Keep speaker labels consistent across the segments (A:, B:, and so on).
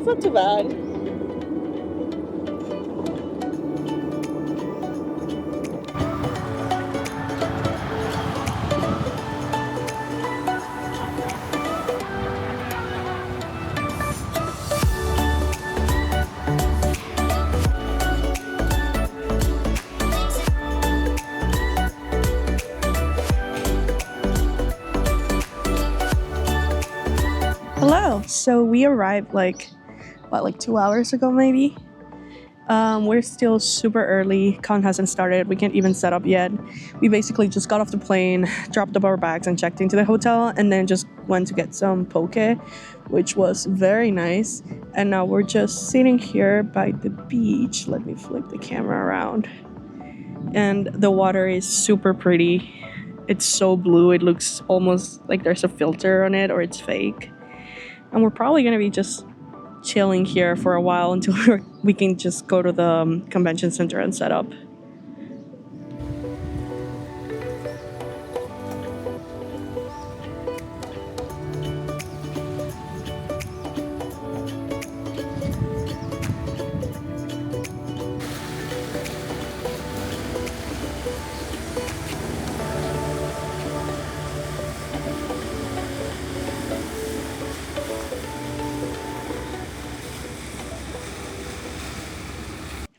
A: it's not too bad. Hello. So we arrived like 2 hours ago maybe. We're still super early. Con hasn't started. We can't even set up yet. We basically just got off the plane, dropped up our bags and checked into the hotel, and then just went to get some poke, which was very nice. And now we're just sitting here by the beach. Let me flip the camera around. And the water is super pretty. It's so blue. It looks almost like there's a filter on it or it's fake. And we're probably gonna be just chilling here for a while until we can just go to the convention center and set up.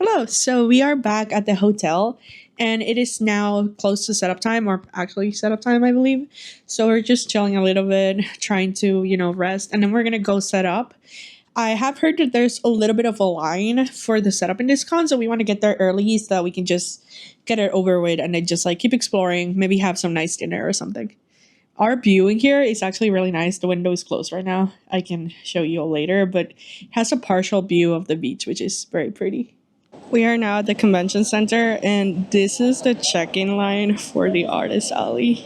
A: Hello, so we are back at the hotel and it is now close to setup time, or actually setup time, I believe. So we're just chilling a little bit, trying to, rest, and then we're gonna go set up. I have heard that there's a little bit of a line for the setup in this con, so we want to get there early so that we can just get it over with and then just like keep exploring, maybe have some nice dinner or something. Our view in here is actually really nice. The window is closed right now. I can show you all later, but it has a partial view of the beach, which is very pretty. We are now at the convention center, and this is the check-in line for the artist alley.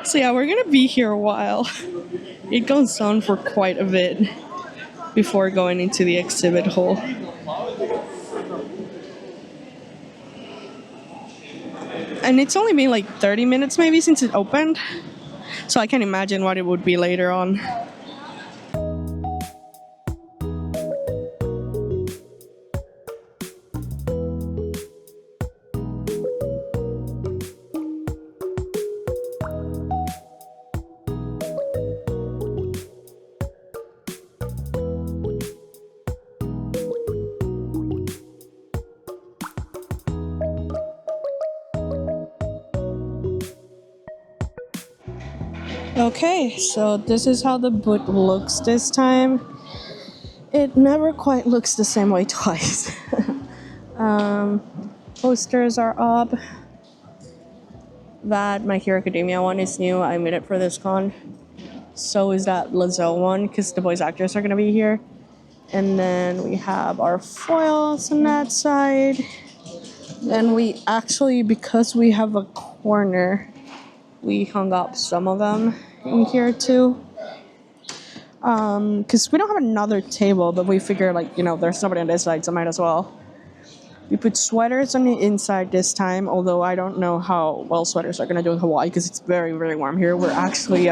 A: So yeah, we're gonna be here a while. It goes on for quite a bit before going into the exhibit hall. And it's only been like 30 minutes maybe since it opened, so I can imagine what it would be later on. Okay, so this is how the booth looks this time. It never quite looks the same way twice. Posters are up. That My Hero Academia one is new. I made it for this con. So is that Lizelle one, because the voice actors are going to be here. And then we have our foils on that side. Then we actually, because we have a corner, we hung up some of them in here too. Because we don't have another table, but we figured there's nobody on this side, so might as well. We put sweaters on the inside this time, although I don't know how well sweaters are gonna do in Hawaii because it's very, very warm here. We're actually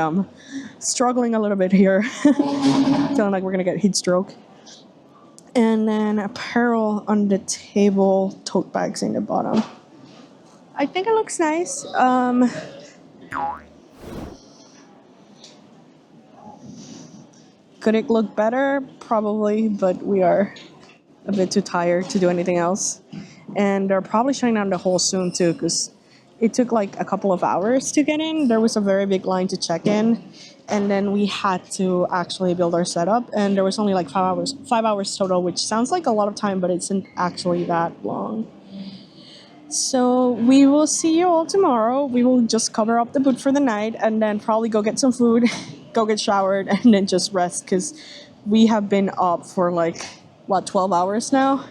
A: struggling a little bit here. Feeling like we're gonna get heat stroke. And then apparel on the table, tote bags in the bottom. I think it looks nice. Could it look better? Probably, but we are a bit too tired to do anything else. And they're probably shutting down the hall soon too, because it took like a couple of hours to get in. There was a very big line to check in, and then we had to actually build our setup, and there was only like 5 hours total, which sounds like a lot of time, but it isn't actually that long. So we will see you all tomorrow. We will just cover up the booth for the night and then probably go get some food, go get showered, and then just rest, because we have been up for 12 hours now?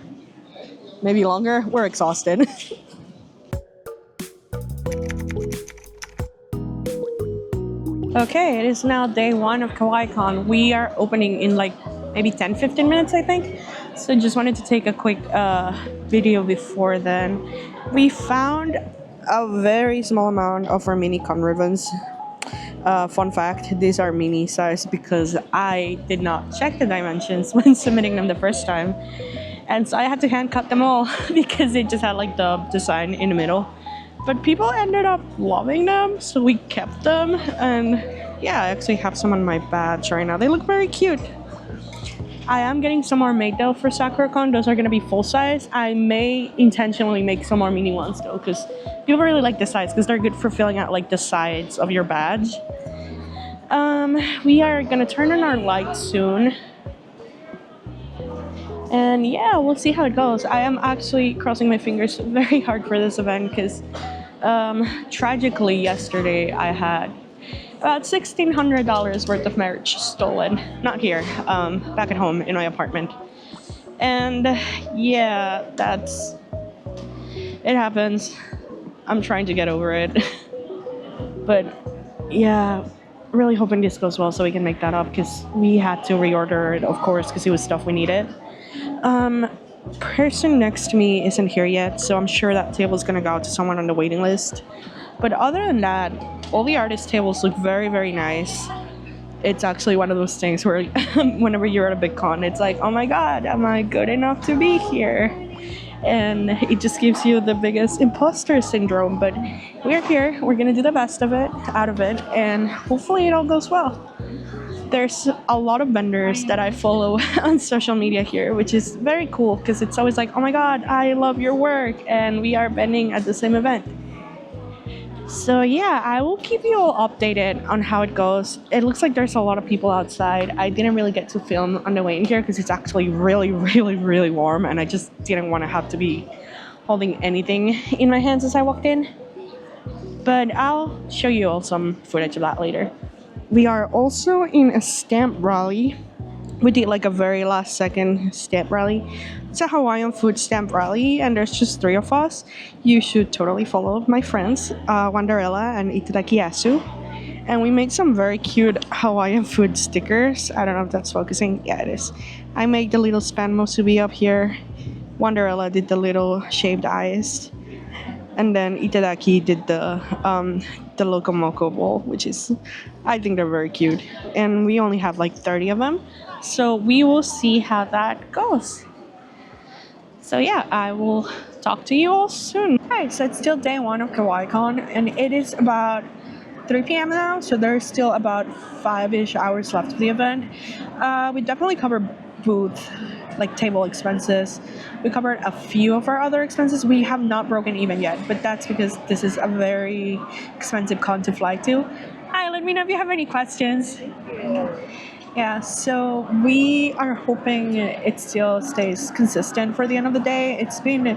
A: Maybe longer? We're exhausted. Okay, it is now day one of KawaiiKon. We are opening in maybe 10-15 minutes, I think. So just wanted to take a quick video before then. We found a very small amount of our mini con ribbons. Fun fact, these are mini size because I did not check the dimensions when submitting them the first time. And so I had to hand cut them all because it just had like the design in the middle. But people ended up loving them, so we kept them. And yeah, I actually have some on my badge right now. They look very cute. I am getting some more made though for SakuraCon. Those are going to be full size. I may intentionally make some more mini ones though, because people really like the size because they're good for filling out like the sides of your badge. We are going to turn on our lights soon. And yeah, we'll see how it goes. I am actually crossing my fingers very hard for this event because tragically yesterday I had about $1,600 worth of merch stolen. Not here, back at home in my apartment. And yeah, it happens. I'm trying to get over it. But yeah, really hoping this goes well so we can make that up because we had to reorder it, of course, because it was stuff we needed. Person next to me isn't here yet, so I'm sure that table is gonna go out to someone on the waiting list. But other than that, all the artist tables look very, very nice. It's actually one of those things where whenever you're at a big con, it's like, oh my god, am I good enough to be here? And it just gives you the biggest imposter syndrome. But we're here, we're gonna do the best of it, out of it, and hopefully it all goes well. There's a lot of vendors that I follow on social media here, which is very cool because it's always like, oh my god, I love your work, and we are vending at the same event. So yeah, I will keep you all updated on how it goes. It looks like there's a lot of people outside. I didn't really get to film on the way in here because it's actually really, really, really warm, and I just didn't want to have to be holding anything in my hands as I walked in. But I'll show you all some footage of that later. We are also in a stamp rally. We did like a very last second stamp rally. It's a Hawaiian food stamp rally, and there's just 3 of us. You should totally follow my friends, Wanderella and Itadakiyasu. And we made some very cute Hawaiian food stickers. I don't know if that's focusing. Yeah, it is. I made the little span musubi up here. Wanderella did the little shaved eyes. And then Itadaki did the Lokomoko bowl, which is, I think they're very cute. And we only have like 30 of them. So we will see how that goes. So yeah, I will talk to you all soon. Okay, so it's still day 1 of KawaiiKon, and it is about 3 p.m. now, so there's still about 5-ish hours left of the event. We definitely covered booth, like table expenses. We covered a few of our other expenses. We have not broken even yet, but that's because this is a very expensive con to fly to. Hi, let me know if you have any questions. Yeah, so we are hoping it still stays consistent for the end of the day. It's been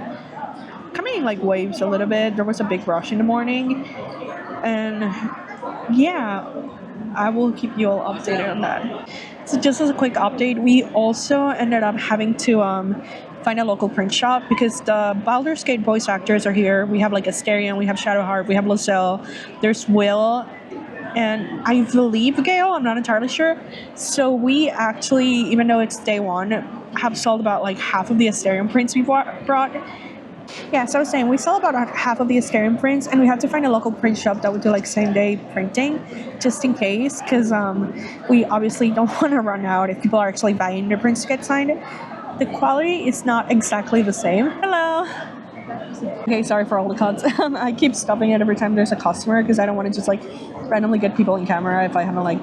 A: coming in like waves a little bit. There was a big rush in the morning, and yeah, I will keep you all updated on that. So just as a quick update, we also ended up having to find a local print shop because the Baldur's Gate voice actors are here. We have like Asterion, we have Shadowheart, we have Lozelle, there's Will, and I believe Gale, I'm not entirely sure. So we actually, even though it's day 1, have sold about like half of the Asterion prints we brought. Yeah, so I was saying, we sell about half of the Asterion prints, and we had to find a local print shop that would do like same-day printing, just in case, because we obviously don't want to run out if people are actually buying their prints to get signed. The quality is not exactly the same. Hello! Okay, sorry for all the cuts. I keep stopping it every time there's a customer, because I don't want to just like randomly get people in camera if I haven't like,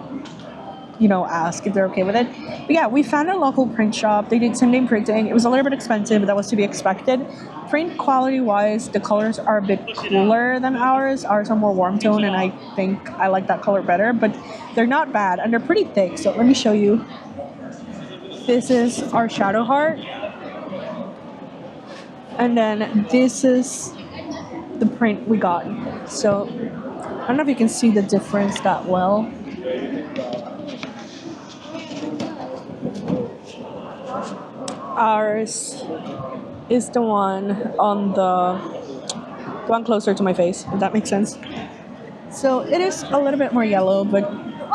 A: you know, ask if they're okay with it. But yeah, we found a local print shop. They did same-day printing. It was a little bit expensive, but that was to be expected. Print quality-wise, the colors are a bit cooler than ours. Ours are more warm tone, and I think I like that color better, but they're not bad, and they're pretty thick. So let me show you. This is our Shadowheart. And then this is the print we got. So I don't know if you can see the difference that well. Ours is the one on the one closer to my face, if that makes sense. So it is a little bit more yellow, but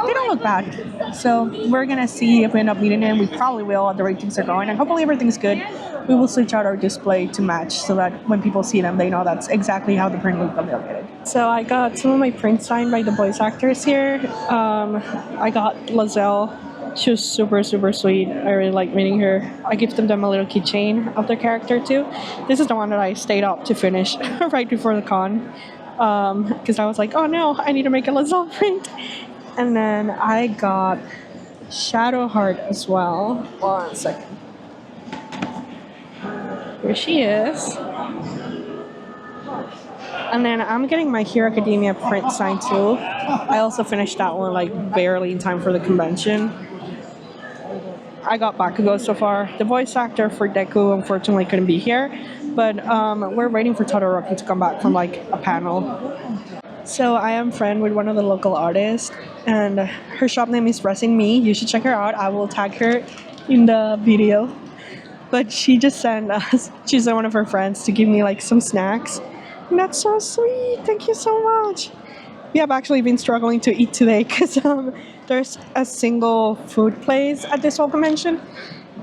A: they don't look bad. So we're gonna see if we end up meeting them. We probably will at the rate things are going, and hopefully everything's good. we will switch out our display to match so that when people see them, they know that's exactly how the print looked when they look at it. So I got some of my prints signed by the voice actors here. I got Lizelle. She was super, super sweet. I really like meeting her. I gifted them a little keychain of their character too. This is the one that I stayed up to finish right before the con. Because I was like, oh no, I need to make a Lizelle print. And then I got Shadowheart as well. 1 second. Here she is. And then I'm getting my Hero Academia print signed too. I also finished that one like barely in time for the convention. I got Bakugo so far. The voice actor for Deku unfortunately couldn't be here, but we're waiting for Todoroki to come back from like a panel. So I am friend with one of the local artists, and her shop name is Dressing Me. You should check her out. I will tag her in the video. But she just sent us, she sent one of her friends to give me like some snacks. And that's so sweet. Thank you so much. We have actually been struggling to eat today because there's a single food place at this whole convention,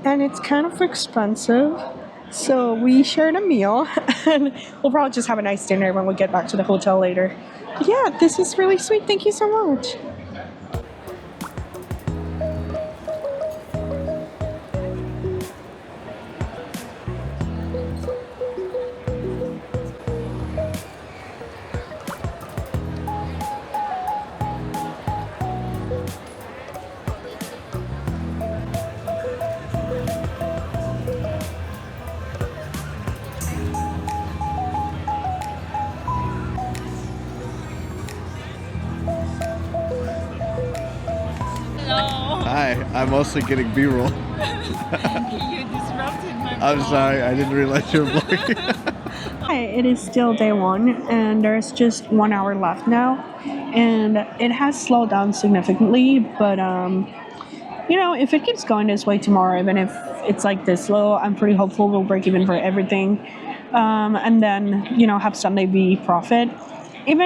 A: and it's kind of expensive. So we shared a meal, and we'll probably just have a nice dinner when we get back to the hotel later. But yeah, this is really sweet. Thank you so much.
B: Hi, I'm mostly getting B-roll.
C: You disrupted my
B: I'm sorry, I didn't realize you were vlogging.
A: Hi, it is still day one, and there's just 1 hour left now, and it has slowed down significantly, but you know, if it keeps going this way tomorrow, even if it's like this low, I'm pretty hopeful we'll break even for everything, and then, you know, have Sunday be profit. And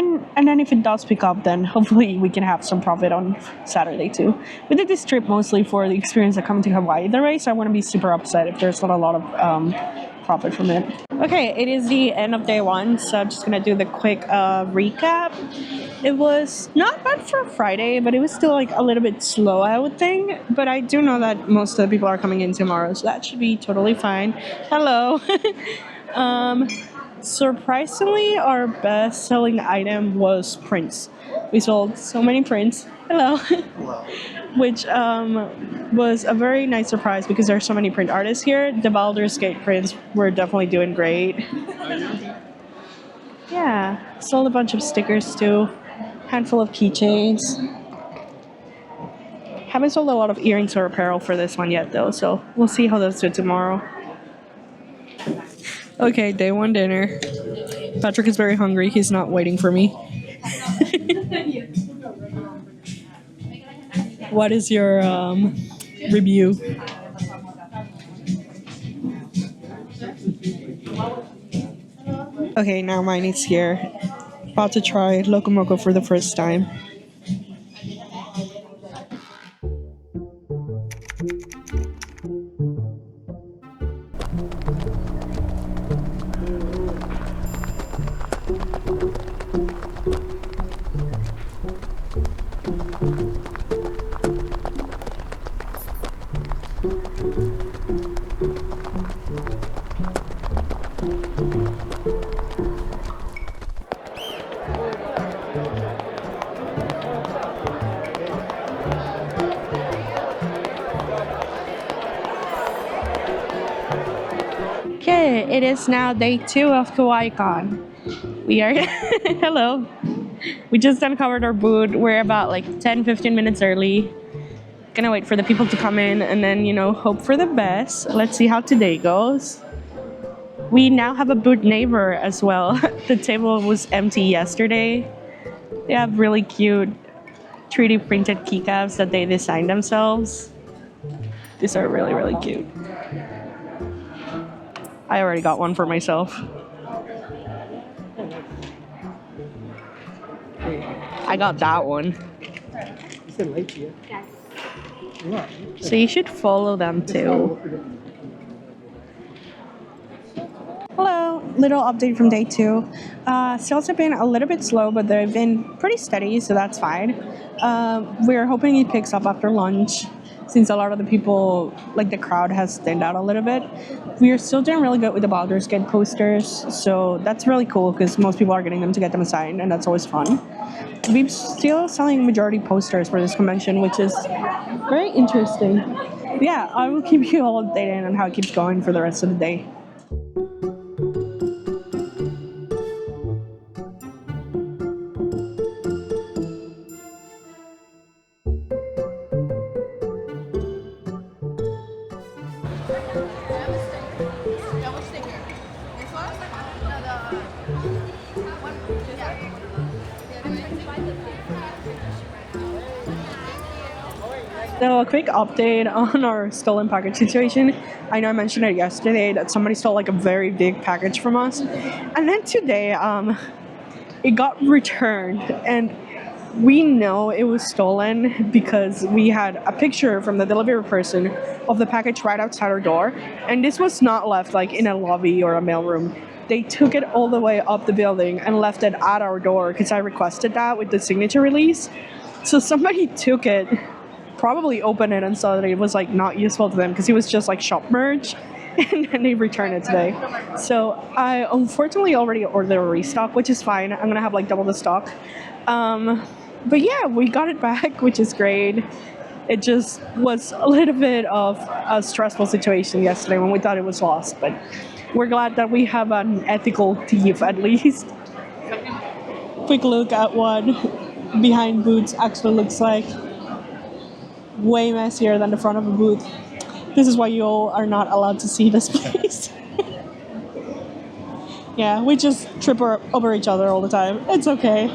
A: then if it does pick up, then hopefully we can have some profit on Saturday too. We did this trip mostly for the experience of coming to Hawaii the race. I want to be super upset if there's not a lot of profit from it. Okay, it is the end of day one, so I'm just gonna do the quick recap. It was not bad for Friday, but it was still like a little bit slow, I would think. But I do know that most of the people are coming in tomorrow, so that should be totally fine. Hello. Surprisingly, our best-selling item was prints. We sold so many prints. Hello. Which was a very nice surprise because there are so many print artists here. The Baldur's Gate prints were definitely doing great. Yeah, sold a bunch of stickers too. Handful of keychains. Haven't sold a lot of earrings or apparel for this one yet though, so we'll see how those do tomorrow. Okay, day one dinner. Patrick is very hungry. He's not waiting for me. What is your review? Okay, now mine is here. About to try Locomoco for the first time. Okay, it is now day 2 of KawaiiKon. We are hello. We just uncovered our booth. We're about like 10-15 minutes early. Gonna wait for the people to come in and then, you know, hope for the best. Let's see how today goes. We now have a booth neighbor as well. The table was empty yesterday. They have really cute 3D printed keycaps that they designed themselves. These are really, really cute. I already got one for myself. I got that one. So you should follow them too. little update from day 2. Sales have been a little bit slow, but they've been pretty steady, so that's fine. We're hoping it picks up after lunch, since a lot of the people, like the crowd, has thinned out a little bit. We are still doing really good with the Baldur's Gate posters, so that's really cool because most people are getting them to get them signed, and that's always fun. We're still selling majority posters for this convention, which is very interesting. Yeah, I will keep you all updated on how it keeps going for the rest of the day. So a quick update on our stolen package situation. I know I mentioned it yesterday that somebody stole like a very big package from us, and then today it got returned, and we know it was stolen because we had a picture from the delivery person of the package right outside our door, and this was not left like in a lobby or a mailroom. They took it all the way up the building and left it at our door because I requested that with the signature release. So somebody took it, probably opened it and saw that it was like not useful to them because it was just like shop merch, and then they returned it today. So I unfortunately already ordered a restock, which is fine. I'm gonna have like double the stock. But yeah, we got it back, which is great. It just was a little bit of a stressful situation yesterday when we thought it was lost, but we're glad that we have an ethical thief at least. Quick look at what behind booths actually looks like. Way messier than the front of a booth. This is why you all are not allowed to see this place. Yeah, we just trip over each other all the time. It's okay.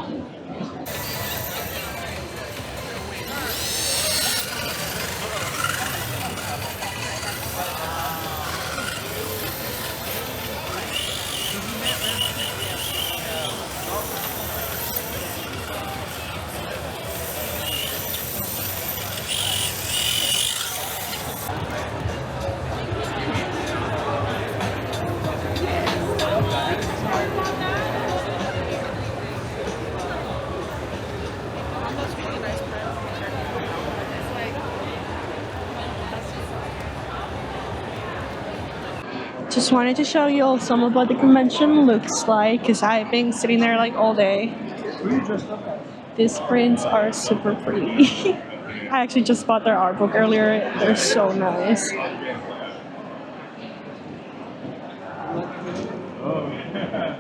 A: Just wanted to show you all some of what the convention looks like because I've been sitting there like all day. These prints are super pretty. I actually just bought their art book earlier. They're so nice.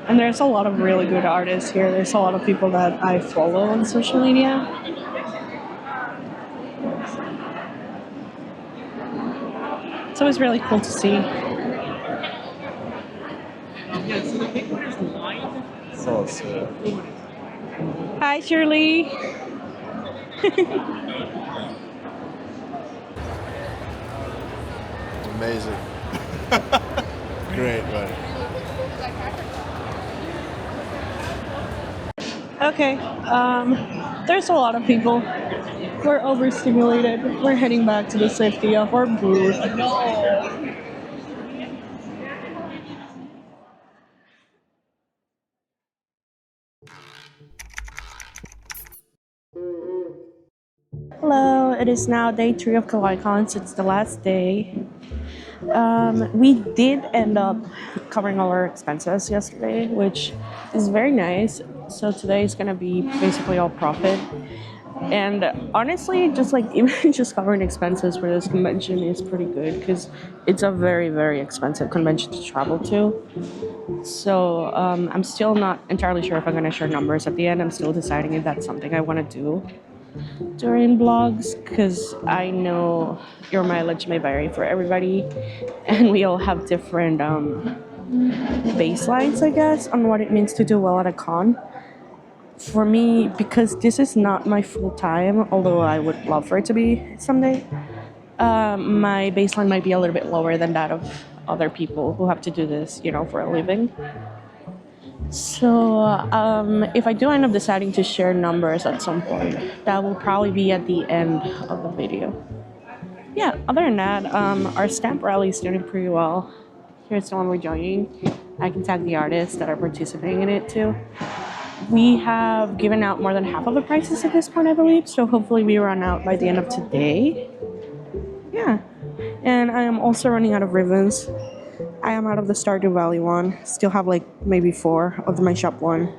A: And there's a lot of really good artists here. There's a lot of people that I follow on social media. So it's really cool to see.
B: So sweet.
A: Hi, Shirley.
B: Amazing. Great, buddy.
A: Okay, there's a lot of people. We're overstimulated. We're heading back to the safety of our booth. Hello, it is now day 3 of KawaiiKon, so it's the last day. We did end up covering all our expenses yesterday, which is very nice. So today is gonna be basically all profit. And honestly, just like even just covering expenses for this convention is pretty good because it's a very, very expensive convention to travel to. So I'm still not entirely sure if I'm gonna share numbers at the end. I'm still deciding if that's something I want to do during vlogs because I know your mileage may vary for everybody and we all have different baselines, I guess, on what it means to do well at a con. For me, because this is not my full time, although I would love for it to be someday, my baseline might be a little bit lower than that of other people who have to do this, you know, for a living. So if I do end up deciding to share numbers at some point, that will probably be at the end of the video. Yeah, other than that, our stamp rally is doing pretty well. Here's the one we're joining. I can tag the artists that are participating in it too. We have given out more than half of the prices at this point, I believe, so hopefully we run out by the end of today. Yeah, and I am also running out of ribbons. I am out of the Stardew Valley one. Still have like maybe 4 of my shop one.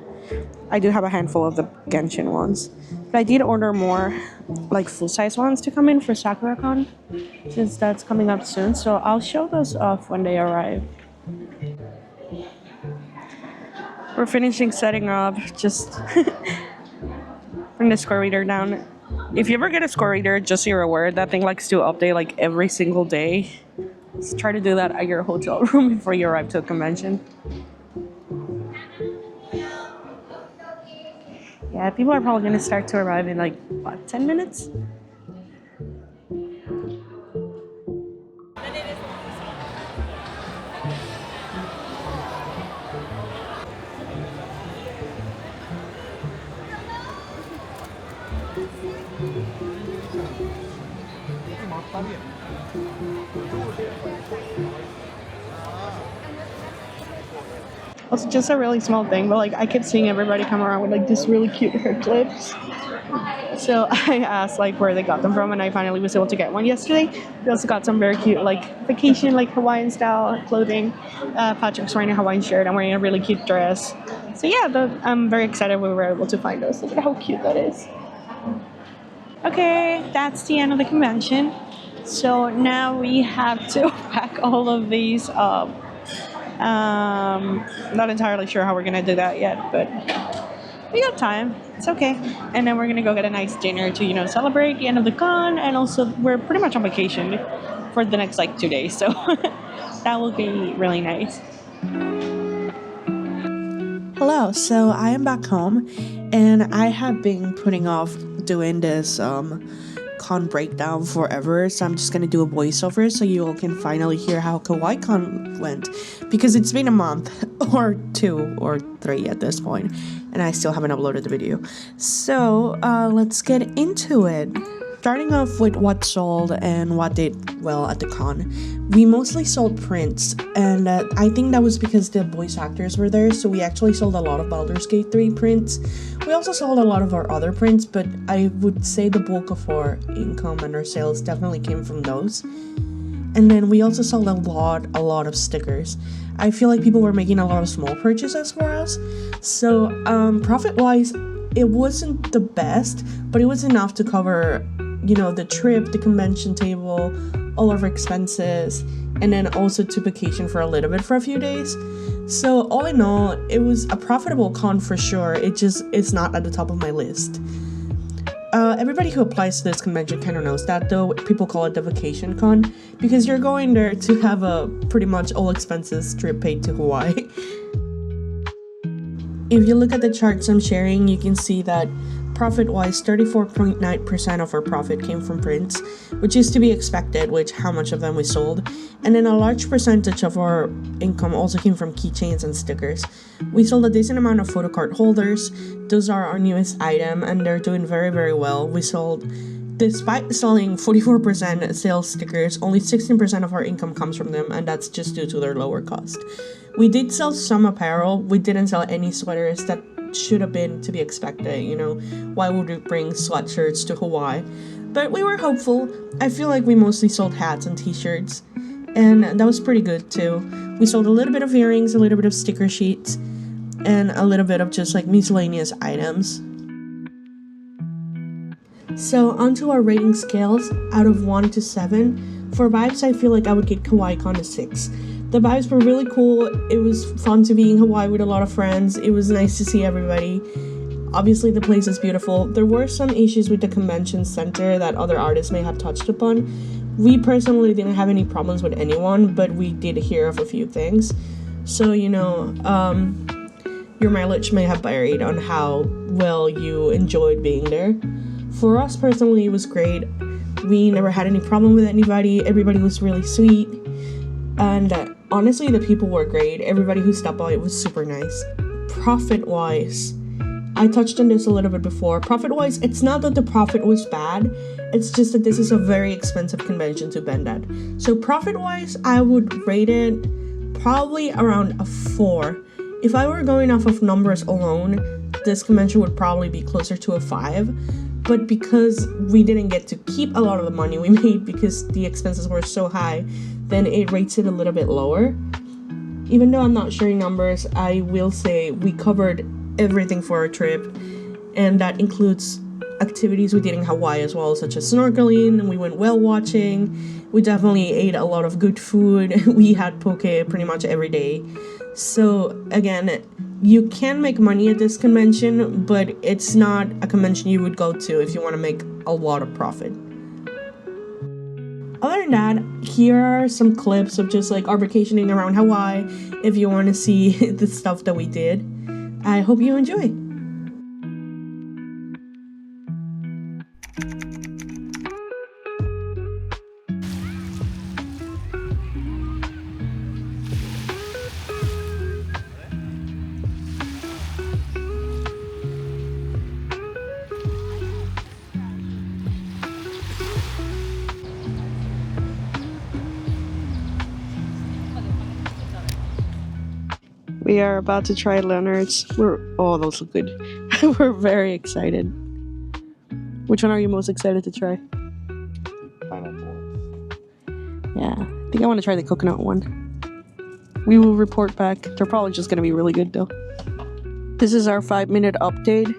A: I do have a handful of the Genshin ones. But I did order more like full-size ones to come in for SakuraCon, since that's coming up soon. So I'll show those off when they arrive. We're finishing setting up, just bring the score reader down. If you ever get a score reader, just so you're aware, that thing likes to update like every single day. Just try to do that at your hotel room before you arrive to a convention. Yeah, people are probably going to start to arrive in like, what, 10 minutes? Also, just a really small thing, but like I kept seeing everybody come around with like these really cute hair clips. So I asked like where they got them from, and I finally was able to get one yesterday. We also got some very cute like vacation, like Hawaiian style clothing. Patrick's wearing a Hawaiian shirt. I'm wearing a really cute dress. So yeah, I'm very excited we were able to find those. Look at how cute that is. Okay, that's the end of the convention. So now we have to pack all of these up. Not entirely sure how we're gonna do that yet, but we got time. It's okay. And then we're gonna go get a nice dinner to, you know, celebrate the end of the con, and also we're pretty much on vacation for the next like 2 days, so that will be really nice. Hello, so I am back home, and I have been putting off doing this con breakdown forever, so I'm just gonna do a voiceover so you all can finally hear how KawaiiKon went, because it's been a month or 2 or 3 at this point and I still haven't uploaded the video. So let's get into it. Starting off with what sold and what did well at the con. We mostly sold prints, and I think that was because the voice actors were there, so we actually sold a lot of Baldur's Gate 3 prints. We also sold a lot of our other prints, but I would say the bulk of our income and our sales definitely came from those. And then we also sold a lot of stickers. I feel like people were making a lot of small purchases for us, so profit-wise, it wasn't the best, but it was enough to cover, you know, the trip, the convention table, all of our expenses, and then also to vacation for a little bit for a few days. So all in all, it was a profitable con for sure. It's not at the top of my list. Everybody who applies to this convention kind of knows that, though. People call it the vacation con, because you're going there to have a pretty much all expenses trip paid to Hawaii. If you look at the charts I'm sharing, you can see that profit-wise, 34.9% of our profit came from prints, which is to be expected with how much of them we sold. And then a large percentage of our income also came from keychains and stickers. We sold a decent amount of photo card holders. Those are our newest item, and they're doing very, very well. We sold, despite selling 44% sales stickers, only 16% of our income comes from them, and that's just due to their lower cost. We did sell some apparel. We didn't sell any sweaters. That should have been to be expected, you know. Why would we bring sweatshirts to Hawaii? But we were hopeful. I feel like we mostly sold hats and t-shirts, and that was pretty good too. We sold a little bit of earrings, a little bit of sticker sheets, and a little bit of just like miscellaneous items. So onto our rating scales out of 1 to 7. For vibes, I feel like I would get KawaiiKon a 6. The vibes were really cool. It was fun to be in Hawaii with a lot of friends. It was nice to see everybody. Obviously, the place is beautiful. There were some issues with the convention center that other artists may have touched upon. We personally didn't have any problems with anyone, but we did hear of a few things. So, you know, your mileage may have varied on how well you enjoyed being there. For us personally, it was great. We never had any problem with anybody. Everybody was really sweet. And honestly, the people were great. Everybody who stopped by, it was super nice. Profit-wise, I touched on this a little bit before. Profit-wise, it's not that the profit was bad. It's just that this is a very expensive convention to bend at. So profit-wise, I would rate it
C: probably around a 4. If I were going off of numbers alone, this convention would probably be closer to a 5. But because we didn't get to keep a lot of the money we made because the expenses were so high, then it rates it a little bit lower. Even though I'm not sharing numbers, I will say we covered everything for our trip, and that includes activities we did in Hawaii as well, such as snorkeling. We went whale watching. We definitely ate a lot of good food. We had poke pretty much every day. So again, you can make money at this convention, but it's not a convention you would go to if you want to make a lot of profit. Other than that, here are some clips of just like our vacationing around Hawaii if you want to see the stuff that we did. I hope you enjoy.
A: We are about to try Leonard's. Oh, those look good. We're very excited. Which one are you most excited to try?
B: Pineapple.
A: Yeah, I think I want to try the coconut one. We will report back. They're probably just going to be really good though. This is our 5-minute update.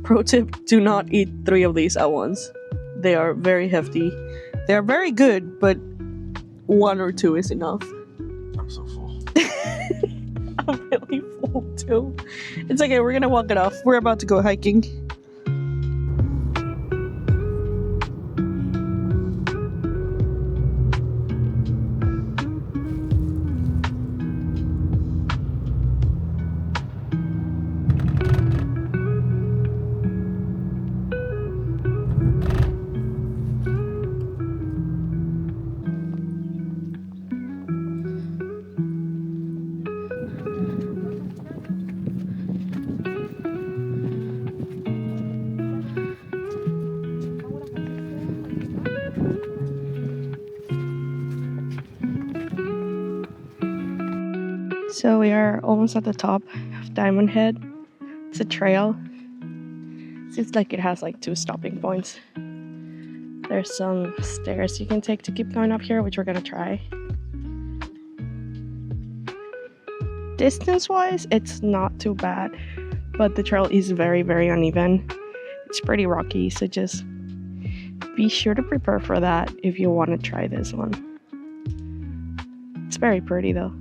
A: Pro tip, do not eat 3 of these at once. They are very hefty. They are very good, but 1 or 2 is enough.
B: I'm so full.
A: I'm really full too. It's okay, we're gonna walk it off. We're about to go hiking. So we are almost at the top of Diamond Head. It's a trail. Seems like it has like 2 stopping points. There's some stairs you can take to keep going up here, which we're gonna try. Distance-wise, it's not too bad, but the trail is very, very uneven. It's pretty rocky, so just be sure to prepare for that if you want to try this one. It's very pretty though.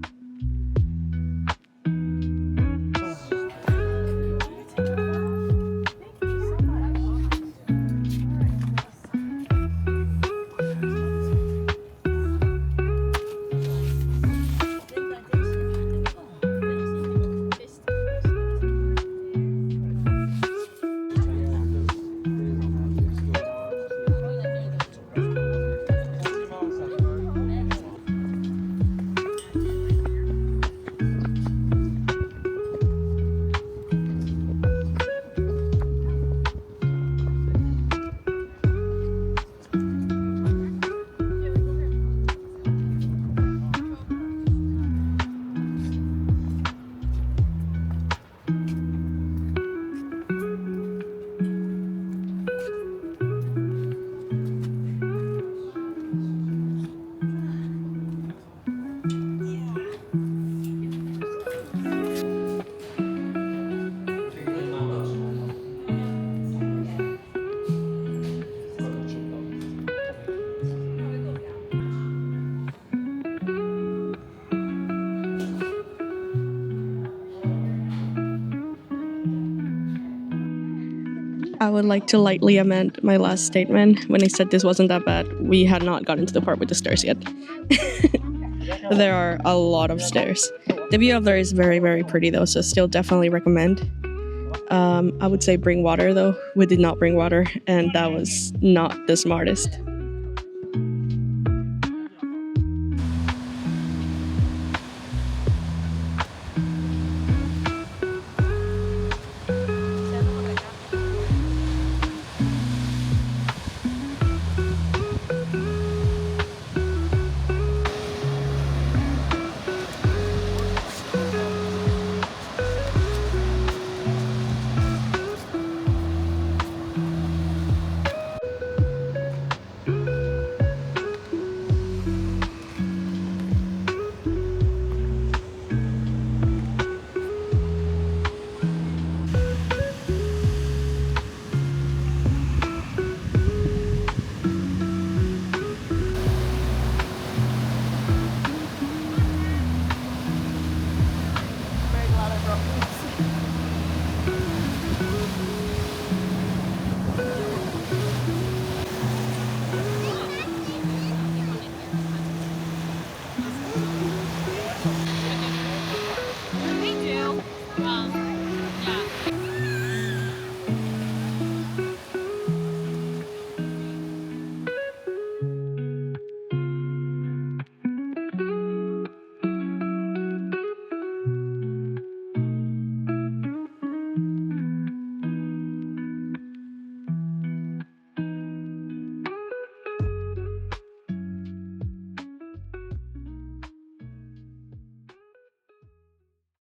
A: I would like to lightly amend my last statement when I said this wasn't that bad. We had not gotten to the part with the stairs yet. There are a lot of stairs. The view up there is very, very pretty though, so still definitely recommend. I would say bring water though. We did not bring water, and that was not the smartest.